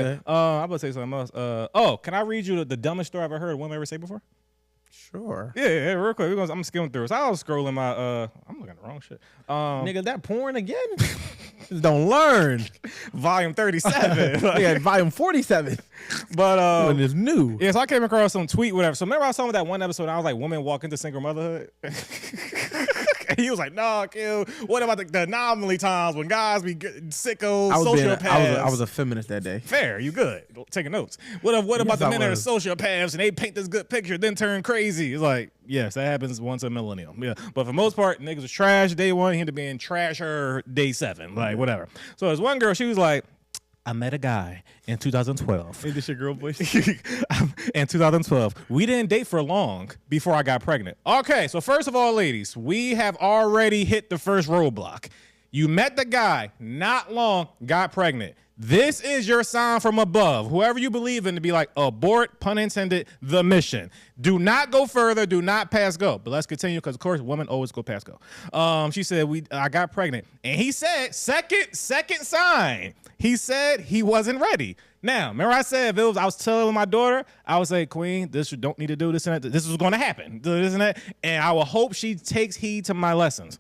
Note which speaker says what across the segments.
Speaker 1: ahead.
Speaker 2: I'm about to say something else. Can I read you the dumbest story I've ever heard a woman ever say before?
Speaker 1: Sure.
Speaker 2: Yeah, real quick. I'm skimming through. So I was scrolling my. I'm looking at the wrong shit.
Speaker 1: Nigga, that porn again? Just don't learn.
Speaker 2: Volume 37.
Speaker 1: Yeah, volume 47.
Speaker 2: But
Speaker 1: when it's new.
Speaker 2: Yeah, so I came across some tweet, whatever. So remember I was talking about that one episode. I was like, women walk into single motherhood. And he was like, "No, kill. What about the anomaly times when guys be sickos, sociopaths?"
Speaker 1: I was a feminist that day.
Speaker 2: Fair, you good. Taking notes. What about the men that are sociopaths and they paint this good picture, then turn crazy? It's like, yes, that happens once a millennium. Yeah, but for the most part, niggas was trash day one. He ended up being trasher day 7. Like whatever. So there's one girl. She was like, I met a guy in 2012.
Speaker 1: Ain't this your girl voice?
Speaker 2: In 2012. We didn't date for long before I got pregnant. Okay, so first of all, ladies, we have already hit the first roadblock. You met the guy, not long, got pregnant. This is your sign from above. Whoever you believe in to be like, abort, pun intended, the mission. Do not go further. Do not pass go. But let's continue because, of course, women always go past go. She said, I got pregnant. And he said, second sign. He said he wasn't ready. Now, remember I said I was telling my daughter, I would say, Queen, you don't need to do this and that. This is going to happen. Do this and that. And I will hope she takes heed to my lessons.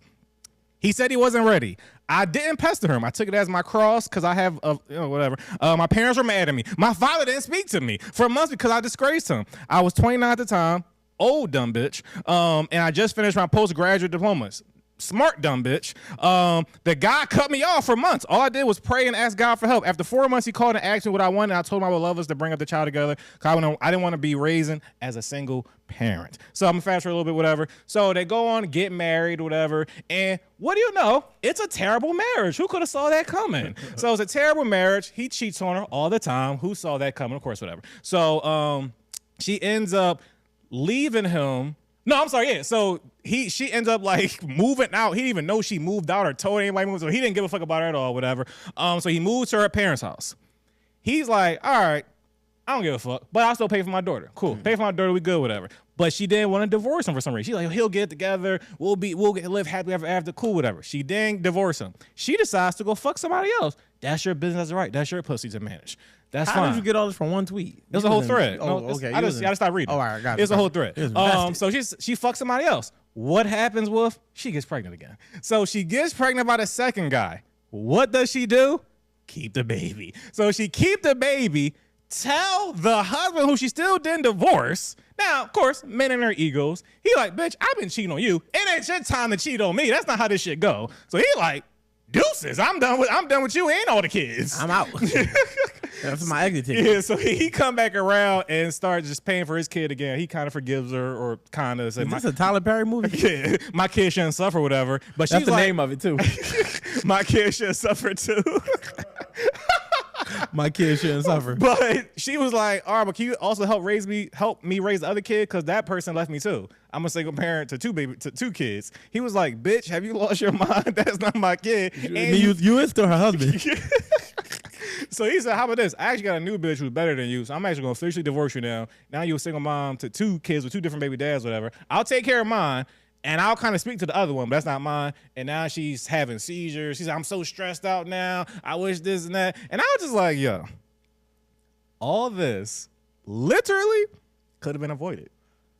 Speaker 2: He said he wasn't ready. I didn't pester him. I took it as my cross because I have, whatever. My parents were mad at me. My father didn't speak to me for months because I disgraced him. I was 29 at the time, old dumb bitch, and I just finished my postgraduate diplomas. Smart dumb bitch. The guy cut me off for months. All I did was pray and ask God for help. After 4 months, he called and asked me what I wanted. I told him I would love us to bring up the child together. Cause I didn't want to be raising as a single parent. So I'm gonna fast forward a little bit, whatever. So they go on, get married, whatever. And what do you know? It's a terrible marriage. Who could have saw that coming? So it's a terrible marriage. He cheats on her all the time. Who saw that coming? Of course, whatever. So she ends up leaving him. No, I'm sorry. Yeah. So she ends up like moving out. He didn't even know she moved out or told anybody moved. So he didn't give a fuck about her at all, whatever. So he moves to her parents' house. He's like, all right, I don't give a fuck, but I'll still pay for my daughter. Cool. Pay for my daughter. We good, whatever. But she didn't want to divorce him for some reason. She's like, he'll get together. We'll live happily ever after. Cool, whatever. She didn't divorce him. She decides to go fuck somebody else. That's your business, right? That's your pussy to manage. That's fine.
Speaker 1: How did you get all this from one tweet?
Speaker 2: It was a whole thread.
Speaker 1: Okay.
Speaker 2: I just stopped reading.
Speaker 1: Oh, all right, got it.
Speaker 2: It's a whole thread. So she fucks somebody else. What happens, Wolf? She gets pregnant again. So she gets pregnant by the second guy. What does she do? Keep the baby. So she keep the baby, tell the husband who she still didn't divorce. Now, of course, men and their egos. He like, bitch, I've been cheating on you. It ain't your time to cheat on me. That's not how this shit go. So he like, deuces, I'm done with you and all the kids.
Speaker 1: I'm out. That's my exit ticket.
Speaker 2: Yeah, so he come back around and start just paying for his kid again. He kind of forgives her, or kind of say,
Speaker 1: "Is this a Tyler Perry movie?"
Speaker 2: Yeah, my kid shouldn't suffer, whatever. But
Speaker 1: that's
Speaker 2: she's
Speaker 1: the
Speaker 2: like,
Speaker 1: name of it too.
Speaker 2: My kid should suffer too.
Speaker 1: My kid shouldn't suffer.
Speaker 2: But she was like, all right, but can you also help me raise the other kid? Because that person left me too. I'm a single parent to two kids. He was like, bitch, have you lost your mind? That's not my kid.
Speaker 1: You is still her husband.
Speaker 2: So he said, how about this? I actually got a new bitch who's better than you, so I'm actually going to officially divorce you now. Now you're a single mom to 2 kids with 2 different baby dads, whatever. I'll take care of mine, and I'll kind of speak to the other one, but that's not mine. And now she's having seizures. She's like, I'm so stressed out now. I wish this and that. And I was just like, yo, all this literally could have been avoided.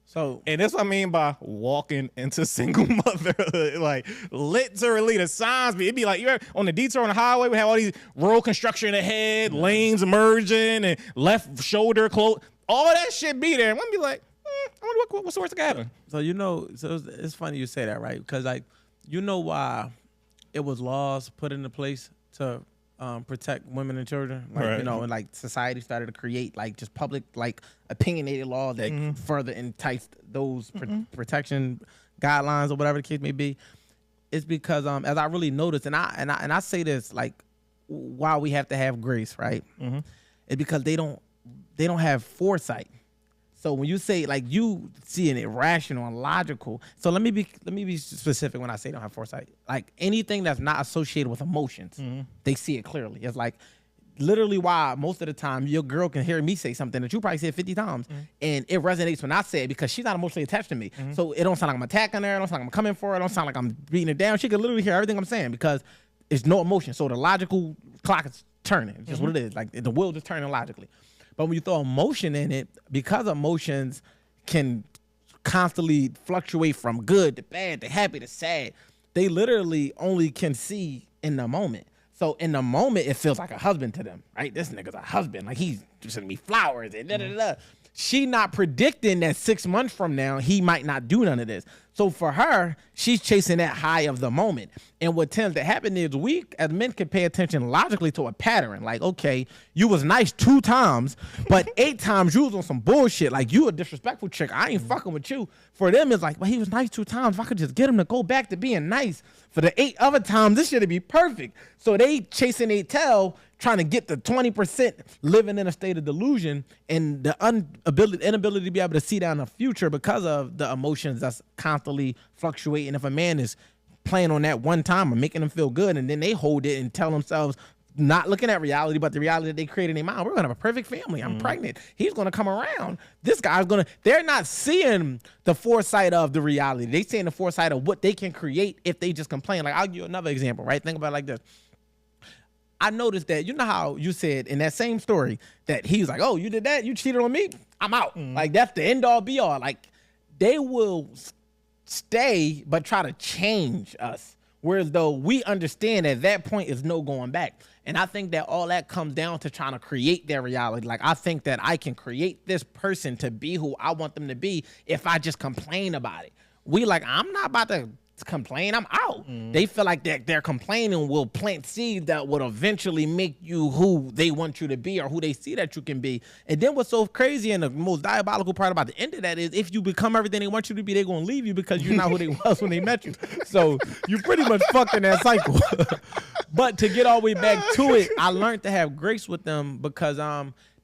Speaker 1: So,
Speaker 2: and that's what I mean by walking into single motherhood. Like, literally, the signs it'd be like, you're on the detour on the highway, we have all these road construction ahead, lanes emerging, and left shoulder close. All that shit be there. And I'm be like, I wonder what's the worst that can happen.
Speaker 1: So it's funny you say that, right? Because like, you know why it was laws put into place to protect women and children, like,
Speaker 2: right.
Speaker 1: You know, and like society started to create like just public like opinionated law that further enticed those protection guidelines or whatever the case may be. It's because as I really noticed, and I say this like, why we have to have grace, right? It's because they don't have foresight. So when you say like you see an irrational and logical, so let me be specific when I say don't have foresight. Like anything that's not associated with emotions, they see it clearly. It's like literally why most of the time your girl can hear me say something that you probably said 50 times and it resonates when I say it because she's not emotionally attached to me. So it don't sound like I'm attacking her, it don't sound like I'm coming for her, it don't sound like I'm beating her down. She can literally hear everything I'm saying because it's no emotion. So the logical clock is turning. It's just what it is. Like the wheel is turning logically. But when you throw emotion in it, because emotions can constantly fluctuate from good to bad to happy to sad, they literally only can see in the moment. So in the moment, it feels like a husband to them, right? This nigga's a husband. Like he's sending me flowers and da-da-da-da. She not predicting that 6 months from now, he might not do none of this. So for her, she's chasing that high of the moment. And what tends to happen is we as men can pay attention logically to a pattern. Like, okay, you was nice 2 times, but 8 times you was on some bullshit. Like you a disrespectful chick. I ain't fucking with you. For them, it's like, well, he was nice 2 times. If I could just get him to go back to being nice for the 8 other times, this should be perfect. So they chasing their tail, trying to get the 20%, living in a state of delusion and the inability to be able to see down the future because of the emotions that's constantly fluctuating. If a man is playing on that one time or making them feel good, and then they hold it and tell themselves, not looking at reality, but the reality that they create in their mind, we're gonna have a perfect family. I'm pregnant. He's gonna come around. This guy's gonna, they're not seeing the foresight of the reality. They seeing the foresight of what they can create if they just complain. Like, I'll give you another example, right? Think about it like this. I noticed that, you know how you said in that same story that he was like, oh, you did that? You cheated on me? I'm out. Like, that's the end all be all. Like, they will stay but try to change us. Whereas though we understand at that point is no going back. And I think that all that comes down to trying to create their reality. Like, I think that I can create this person to be who I want them to be if I just complain about it. We like, I'm not about to complain, I'm out. They feel like they're complaining will plant seeds that would eventually make you who they want you to be or who they see that you can be. And then what's so crazy and the most diabolical part about the end of that is if you become everything they want you to be, they're going to leave you because you're not who they was when they met you. So you pretty much fucked in that cycle. But to get all the way back to it, I learned to have grace with them because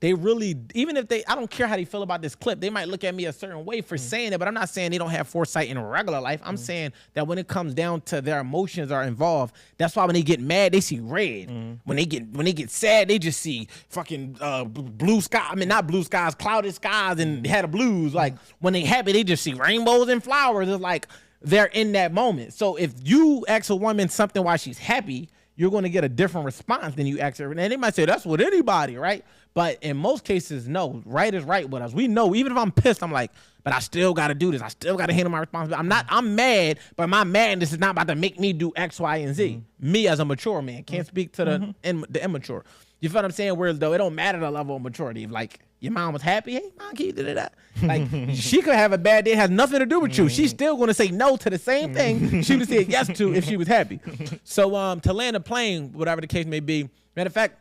Speaker 1: they really, even if I don't care how they feel about this clip, they might look at me a certain way for saying it, but I'm not saying they don't have foresight in regular life. I'm saying that when it comes down to their emotions are involved, that's why when they get mad, they see red. When they get sad, they just see fucking blue sky. I mean, not blue skies, clouded skies and had a blues. Like when they happy, they just see rainbows and flowers. It's like they're in that moment. So if you ask a woman something while she's happy, you're going to get a different response than you ask her. And they might say, that's with anybody, right? But in most cases, no. Right is right with us. We know, even if I'm pissed, I'm like, but I still got to do this. I still got to handle my responsibility. I'm mad, but my madness is not about to make me do X, Y, and Z. Me as a mature man can't speak to the immature. You feel what I'm saying? Whereas though it don't matter the level of maturity. If like your mom was happy, hey, mom, can you do that? Like she could have a bad day, it has nothing to do with you. She's still going to say no to the same thing she would say yes to if she was happy. So to land a plane, whatever the case may be, matter of fact,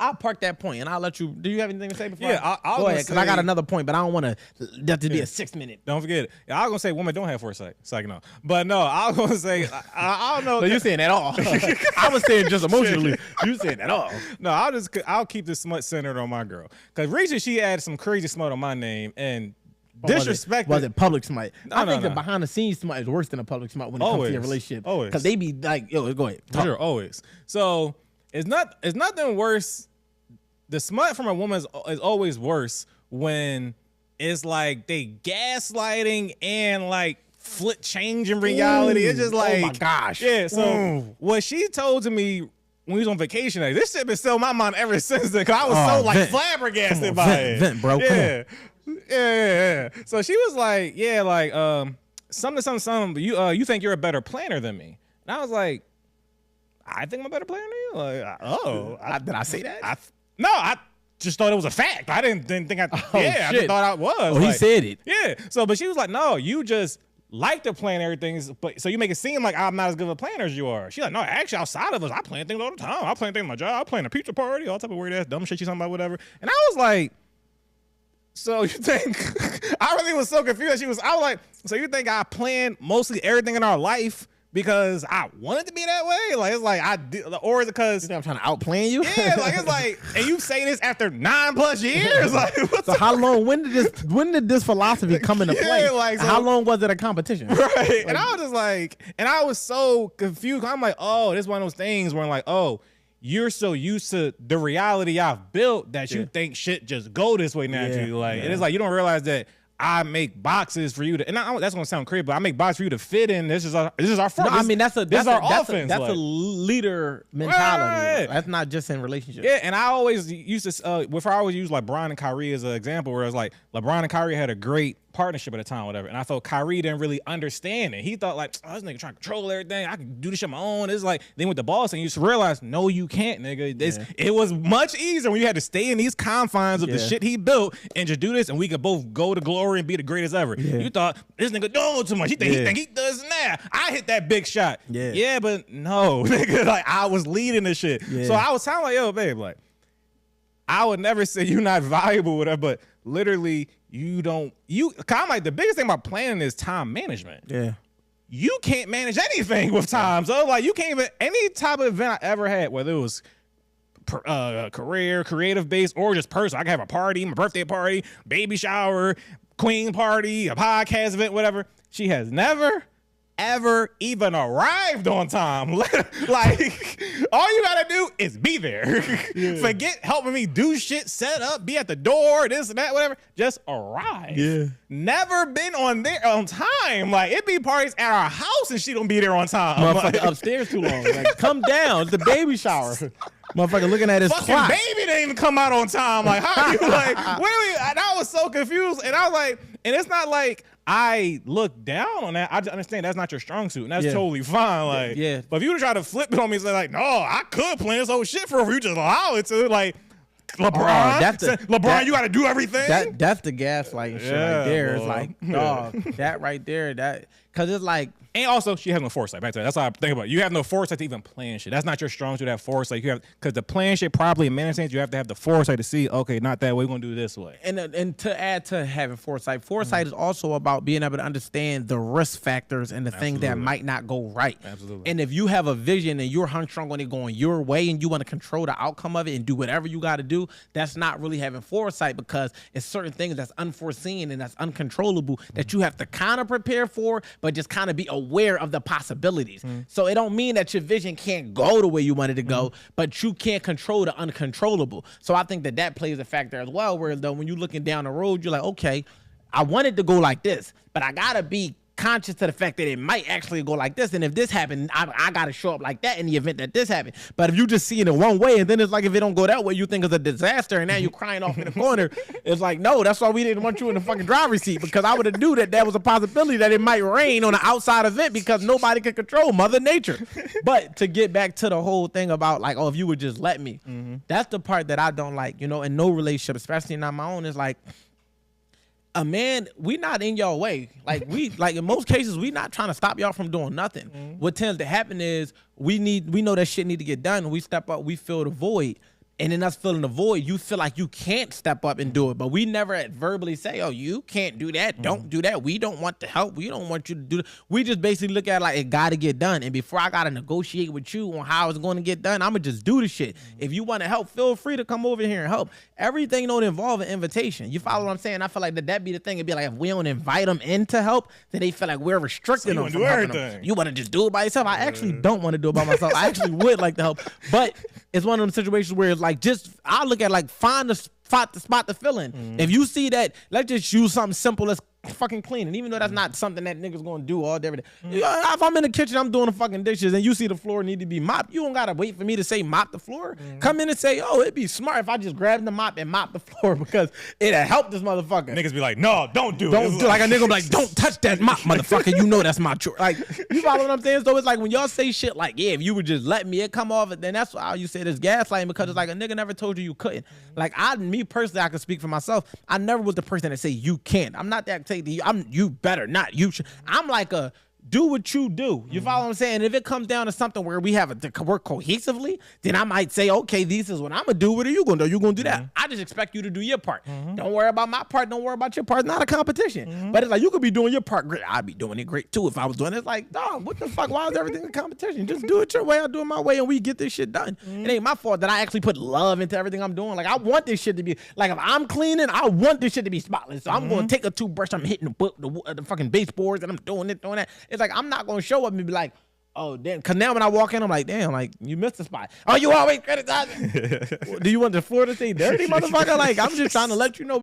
Speaker 1: I'll park that point and I'll let you. Do you have anything to say before?
Speaker 2: Yeah, I'll
Speaker 1: go ahead because I got another point, but I don't want that to be a 6 minute.
Speaker 2: Don't forget it. I was gonna say women don't have foresight. Second, no, but no, I was gonna say I don't know.
Speaker 1: So you're saying that all? I was saying just emotionally. You saying that all?
Speaker 2: No, I'll keep the smut centered on my girl because recently she added some crazy smut on my name and. Disrespect.
Speaker 1: Was it public smut? I think the behind the scenes smut is worse than a public smut when it comes to your relationship.
Speaker 2: Always.
Speaker 1: Because they be like, yo, go ahead.
Speaker 2: Sure, always. So it's nothing worse. The smut from a woman is always worse when it's like they gaslighting and like flip changing reality. It's just like,
Speaker 1: oh my gosh.
Speaker 2: Yeah. So what she told to me when we was on vacation, like, this shit been still my mind ever since then. Cause I was so like flabbergasted by it.
Speaker 1: Vent, bro.
Speaker 2: Yeah. Yeah. So she was like, yeah, like something. You think you're a better planner than me? And I was like, I think I'm a better planner than you. Like,
Speaker 1: did I say that?
Speaker 2: No, I just thought it was a fact. I didn't think I. I just thought I was.
Speaker 1: Oh, like, he said it.
Speaker 2: Yeah. So, but she was like, no, you just like to plan everything, but so you make it seem like I'm not as good of a planner as you are. She's like, no, actually, outside of us, I plan things all the time. I plan things in my job. I plan a pizza party, all type of weird ass dumb shit she's talking about, whatever. And I was like, so you think? I really was so confused. I was like, so you think I plan mostly everything in our life because I want it to be that way? Like, it's like I did, or is it because
Speaker 1: you think I'm trying to outplan you?
Speaker 2: Yeah, like it's like, and you say this after 9+ years. Like,
Speaker 1: so how long? When did this philosophy come into play?
Speaker 2: Like, so,
Speaker 1: how long was it a competition?
Speaker 2: Right. Like, and I was just like, and I was so confused. I'm like, oh, this is one of those things where I'm like, oh, you're so used to the reality I've built that you think shit just go this way naturally. Like, and it's like you don't realize that I make boxes for you to, and that's gonna sound crazy, but I make boxes for you to fit in. This is our first.
Speaker 1: No, I mean that's our offense. That's
Speaker 2: like,
Speaker 1: a leader mentality.
Speaker 2: Right.
Speaker 1: That's not just in relationships.
Speaker 2: Yeah, and I always used to, I always use LeBron and Kyrie as an example, where it's like LeBron and Kyrie had a great partnership at the time, whatever. And I felt Kyrie didn't really understand it. He thought like, oh, this nigga trying to control everything. I can do this shit on my own. It's like, then with the boss, and you just realize, no, you can't, nigga. It was much easier when you had to stay in these confines of the shit he built and just do this, and we could both go to glory and be the greatest ever. Yeah. You thought this nigga doing too much. He think he does now. I hit that big shot. Yeah, but no, nigga. Like I was leading this shit. Yeah. So I was sounding like, yo, babe, like I would never say you're not valuable, whatever, but literally I'm like, the biggest thing about planning is time management.
Speaker 1: Yeah.
Speaker 2: You can't manage anything with time. So like you can't even, any type of event I ever had, whether it was career, creative based, or just personal. I can have a party, my birthday party, baby shower, queen party, a podcast event, whatever. She has never ever even arrived on time. Like all you gotta do is be there. Forget helping me do shit, set up, be at the door, this and that, whatever. Just arrive. Never been on time. Like it be parties at our house and she don't be there on time.
Speaker 1: Motherfucker
Speaker 2: like,
Speaker 1: upstairs too long. Like come down. It's the baby shower. Motherfucker looking at his
Speaker 2: fucking
Speaker 1: clock.
Speaker 2: Baby didn't even come out on time. Like how you like? And I was so confused. And I was like, and it's not like I look down on that. I just understand that's not your strong suit, and that's totally fine. Like, but if you would try to flip it on me and say like, no, I could plan this whole shit for you, just allow it to, like, LeBron, you got to do everything.
Speaker 1: That's the gaslighting shit right there. It's like, dog, that right there, because it's like.
Speaker 2: And also, she has no foresight. Back to that. That's how I think about it. You have no foresight to even plan shit. That's not your strong suit. Have foresight. You have, because to plan shit properly in many sense, you have to have the foresight to see, okay, not that way. We're gonna do it this way.
Speaker 1: And to add to having foresight is also about being able to understand the risk factors and the things that might not go right.
Speaker 2: Absolutely.
Speaker 1: And if you have a vision and you're hung on it going your way and you want to control the outcome of it and do whatever you got to do, that's not really having foresight, because it's certain things that's unforeseen and that's uncontrollable that you have to kind of prepare for, but just kind of be aware of the possibilities. So it don't mean that your vision can't go the way you wanted to go, but you can't control the uncontrollable. So I think that plays a factor as well, where though when you're looking down the road, you're like, okay, I wanted to go like this, but I gotta be conscious to the fact that it might actually go like this, and if this happened, I gotta show up like that in the event that this happened. But if you just see it in one way, and then it's like if it don't go that way, you think it's a disaster, and now you're crying off in the corner. It's like, no, that's why we didn't want you in the fucking driver's seat, because I would have knew that was a possibility that it might rain on an outside event, because nobody can control Mother Nature. But to get back to the whole thing about like, oh, if you would just let me, that's the part that I don't like, in no relationship, especially not my own, is like, a man, we not in your way. Like in most cases, we not trying to stop y'all from doing nothing. What tends to happen is we know that shit need to get done. We step up, we fill the void. And then us filling the void, you feel like you can't step up and do it. But we never verbally say, oh, you can't do that. Don't do that. We don't want to help. We don't want you to do that. We just basically look at it like it got to get done. And before I got to negotiate with you on how it's going to get done, I'm going to just do the shit. If you want to help, feel free to come over here and help. Everything don't involve an invitation. You follow what I'm saying? I feel like that be the thing. It'd be like if we don't invite them in to help, then they feel like we're restricting them from helping them. You want to just do it by yourself? I actually don't want to do it by myself. I actually would like to help. But it's one of them situations where it's like, I look at like find the spot to fill in. If you see that, let's just use something simple as fucking cleaning, even though that's not something that niggas gonna do all day every day. If I'm in the kitchen, I'm doing the fucking dishes, and you see the floor need to be mopped, you don't gotta wait for me to say mop the floor. Come in and say, oh, it'd be smart if I just grab the mop and mop the floor, because it'll help this motherfucker.
Speaker 2: Niggas be like, no, don't do it.
Speaker 1: Don't do like a nigga be like, don't touch that mop, motherfucker. You know that's my chore. Like, you follow what I'm saying? So it's like when y'all say shit like, yeah, if you would just let me, it come off, then that's how you say this gaslighting, because it's like a nigga never told you couldn't. Like me personally, I can speak for myself. I never was the person that say you can't. I'm not that take the you better not. You should. I'm like a do what you do. You follow what I'm saying? And if it comes down to something where we have to work cohesively, then I might say, okay, this is what I'm gonna do. What are you gonna do? You're gonna do that. I just expect you to do your part. Don't worry about my part. Don't worry about your part. It's not a competition. But it's like you could be doing your part great. I'd be doing it great too if I was doing it. It's like, dog, what the fuck? Why is everything a competition? Just do it your way. I'll do it my way, and we get this shit done. It ain't my fault that I actually put love into everything I'm doing. Like I want this shit to be like, if I'm cleaning, I want this shit to be spotless. So I'm gonna take a toothbrush. I'm hitting the fucking baseboards, and I'm doing this, doing that. It's like I'm not gonna show up and be like, oh, damn. Because now when I walk in, I'm like, damn, like, you missed the spot. Oh, you always criticizing. Do you want the floor to stay dirty, motherfucker? Like, I'm just trying to let you know